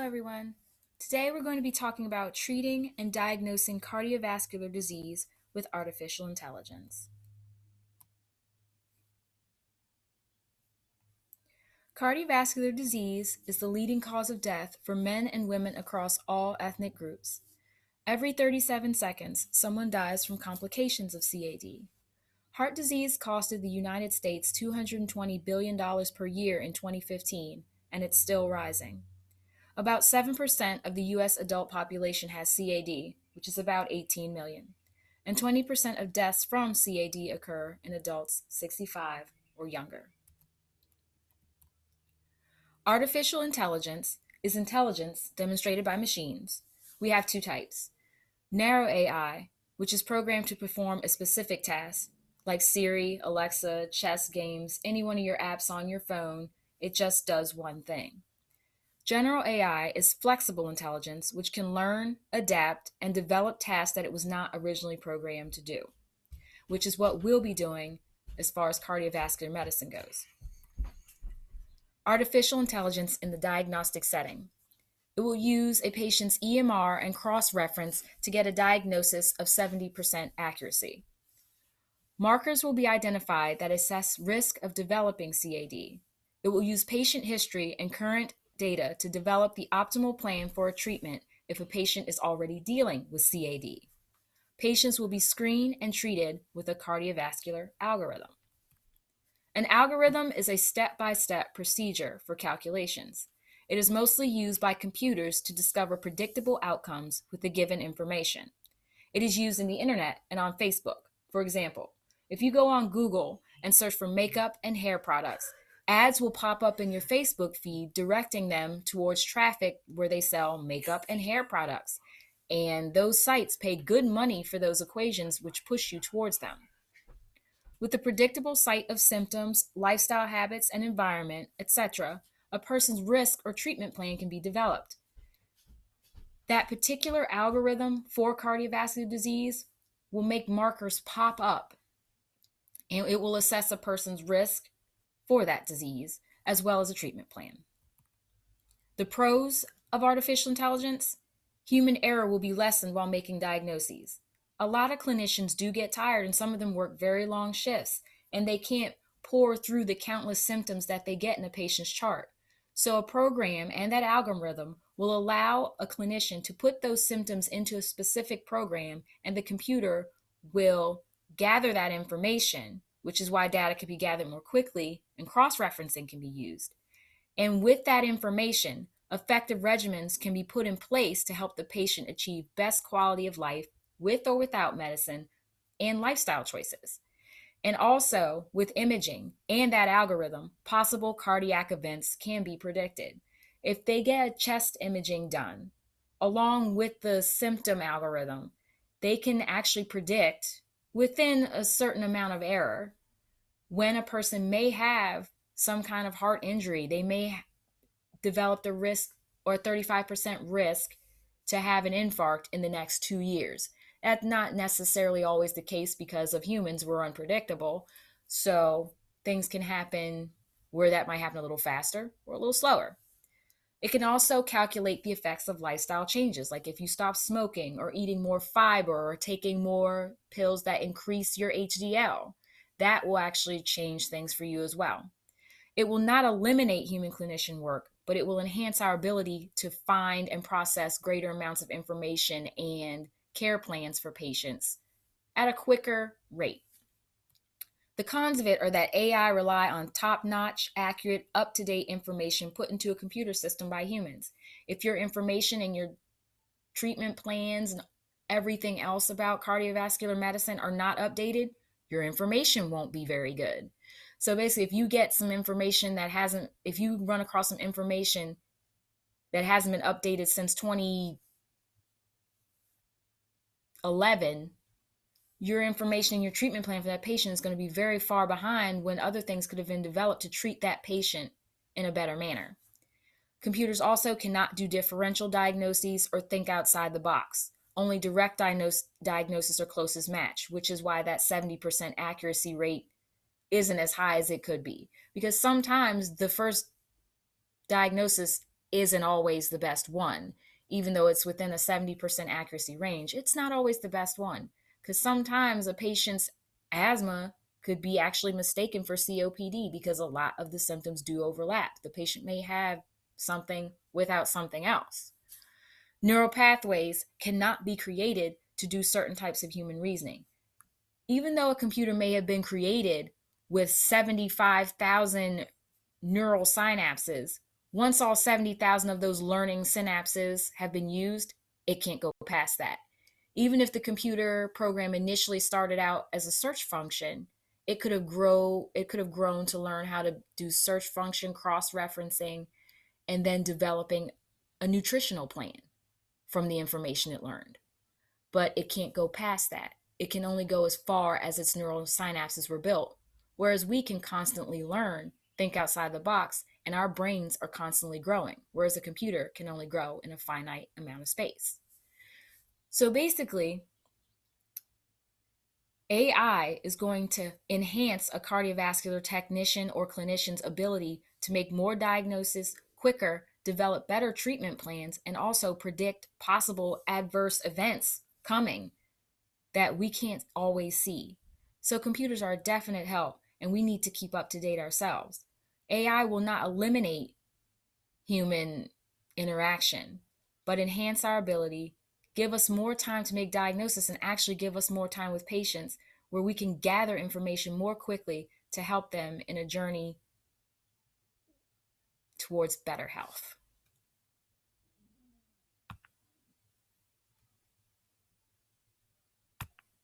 everyone. Today we're going to be talking about treating and diagnosing cardiovascular disease with artificial intelligence. Cardiovascular disease is the leading cause of death for men and women across all ethnic groups. Every 37 seconds, someone dies from complications of CAD. Heart disease costed the United States $220 billion per year in 2015, and it's still rising. About 7% of the U.S. adult population has CAD, which is about 18 million, and 20% of deaths from CAD occur in adults 65 or younger. Artificial intelligence is intelligence demonstrated by machines. We have two types. Narrow AI, which is programmed to perform a specific task, like Siri, Alexa, chess games, any one of your apps on your phone, it just does one thing. General AI is flexible intelligence, which can learn, adapt, and develop tasks that it was not originally programmed to do, which is what we'll be doing as far as cardiovascular medicine goes. Artificial intelligence in the diagnostic setting. It will use a patient's EMR and cross-reference to get a diagnosis of 70% accuracy. Markers will be identified that assess risk of developing CAD. It will use patient history and current data to develop the optimal plan for a treatment if a patient is already dealing with CAD. Patients will be screened and treated with a cardiovascular algorithm. An algorithm is a step-by-step procedure for calculations. It is mostly used by computers to discover predictable outcomes with the given information. It is used in the internet and on Facebook. For example, if you go on Google and search for makeup and hair products, ads will pop up in your Facebook feed directing them towards traffic where they sell makeup and hair products. And those sites pay good money for those equations which push you towards them. With a predictable set of symptoms, lifestyle habits, and environment, etc., a person's risk or treatment plan can be developed. That particular algorithm for cardiovascular disease will make markers pop up, and it will assess a person's risk for that disease, as well as a treatment plan. The pros of artificial intelligence: human error will be lessened while making diagnoses. A lot of clinicians do get tired, and some of them work very long shifts, and they can't pour through the countless symptoms that they get in a patient's chart. So a program and that algorithm will allow a clinician to put those symptoms into a specific program, and the computer will gather that information, which is why data can be gathered more quickly and cross-referencing can be used. And with that information, effective regimens can be put in place to help the patient achieve best quality of life with or without medicine and lifestyle choices. And also with imaging and that algorithm, possible cardiac events can be predicted. If they get chest imaging done along with the symptom algorithm, they can actually predict within a certain amount of error when a person may have some kind of heart injury. They may develop the risk or a 35% risk to have an infarct in the next 2 years. That's not necessarily always the case because of humans. We're unpredictable. So things can happen where that might happen a little faster or a little slower. It can also calculate the effects of lifestyle changes, like if you stop smoking or eating more fiber or taking more pills that increase your HDL. That will actually change things for you as well. It will not eliminate human clinician work, but it will enhance our ability to find and process greater amounts of information and care plans for patients at a quicker rate. The cons of it are that AI rely on top-notch, accurate, up-to-date information put into a computer system by humans. If your information and your treatment plans and everything else about cardiovascular medicine are not updated, your information won't be very good. So basically, if you get some information if you run across some information that hasn't been updated since 2011, your information and your treatment plan for that patient is going to be very far behind when other things could have been developed to treat that patient in a better manner. Computers also cannot do differential diagnoses or think outside the box. Only direct diagnosis or closest match, which is why that 70% accuracy rate isn't as high as it could be. Because sometimes the first diagnosis isn't always the best one. Even though it's within a 70% accuracy range, it's not always the best one, because sometimes a patient's asthma could be actually mistaken for COPD because a lot of the symptoms do overlap. The patient may have something without something else. Neural pathways cannot be created to do certain types of human reasoning. Even though a computer may have been created with 75,000 neural synapses, once all 70,000 of those learning synapses have been used, it can't go past that. Even if the computer program initially started out as a search function, it could have grown to learn how to do search function cross-referencing and then developing a nutritional plan from the information it learned. But it can't go past that. It can only go as far as its neural synapses were built, whereas we can constantly learn, think outside the box, and our brains are constantly growing, whereas a computer can only grow in a finite amount of space. So basically, AI is going to enhance a cardiovascular technician or clinician's ability to make more diagnoses quicker, develop better treatment plans, and also predict possible adverse events coming that we can't always see. So computers are a definite help, and we need to keep up to date ourselves. AI will not eliminate human interaction, but enhance our ability, give us more time to make diagnosis, and actually give us more time with patients where we can gather information more quickly to help them in a journey towards better health.